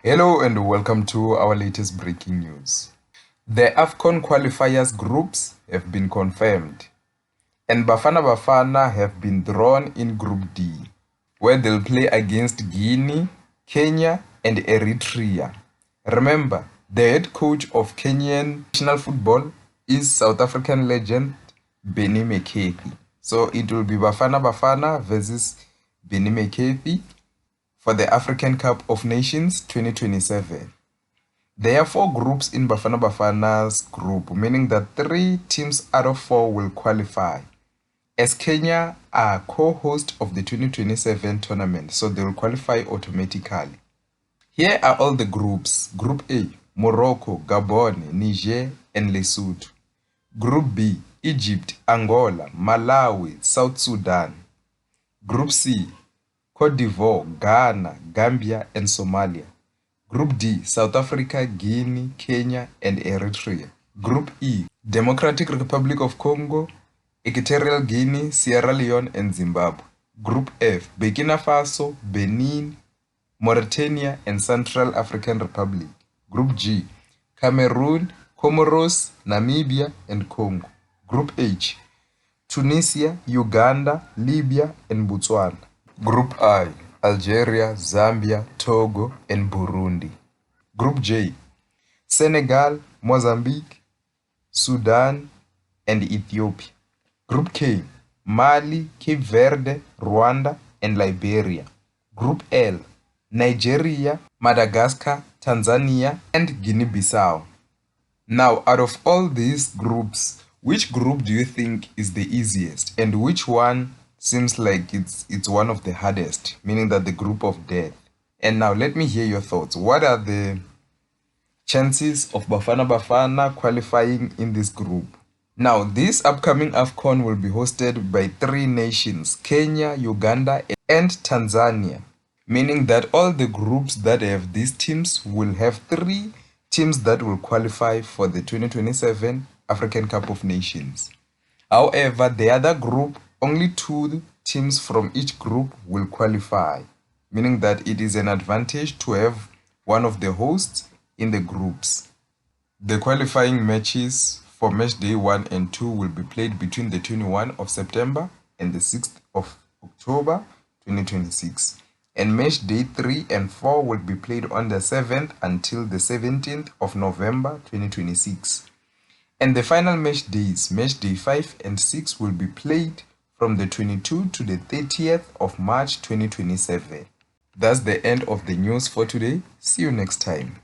Hello and welcome to our latest breaking news. The AFCON qualifiers groups have been confirmed, and Bafana Bafana have been drawn in Group D, where they'll play against Guinea, Kenya, and Eritrea. Remember, the head coach of Kenyan national football is South African legend Benny McCarthy. So it will be Bafana Bafana versus Benny McCarthy for the African Cup of Nations 2027. There are four groups in Bafana Bafana's group, meaning that 3 teams out of 4 will qualify, as Kenya are co-host of the 2027 tournament, so they will qualify automatically. Here are all the groups. Group A, Morocco, Gabon, Niger, and Lesotho. Group B, Egypt, Angola, Malawi, South Sudan. Group C, Cote d'Ivoire, Ghana, Gambia, and Somalia. Group D, South Africa, Guinea, Kenya, and Eritrea. Group E, Democratic Republic of Congo, Equatorial Guinea, Sierra Leone, and Zimbabwe. Group F, Burkina Faso, Benin, Mauritania, and Central African Republic. Group G, Cameroon, Comoros, Namibia, and Congo. Group H, Tunisia, Uganda, Libya, and Botswana. Group I, Algeria, Zambia, Togo, and Burundi. Group J, Senegal, Mozambique, Sudan, and Ethiopia. Group K, Mali, Cape Verde, Rwanda, and Liberia. Group L, Nigeria, Madagascar, Tanzania, and Guinea-Bissau. Now, out of all these groups, which group do you think is the easiest, and which one seems like it's one of the hardest, meaning that the group of death? And now let me hear your thoughts. What are the chances of Bafana Bafana qualifying in this group? Now, this upcoming AFCON will be hosted by 3 nations, Kenya, Uganda, and Tanzania, meaning that all the groups that have these teams will have 3 teams that will qualify for the 2027 African Cup of Nations. However, the other group, only 2 teams from each group will qualify, meaning that it is an advantage to have one of the hosts in the groups. The qualifying matches for match day 1 and 2 will be played between the 21st of September and the 6th of October 2026. And match day 3 and 4 will be played on the 7th until the 17th of November 2026. And the final match days, match day 5 and 6, will be played from the 22nd to the 30th of March 2027. That's the end of the news for today. See you next time.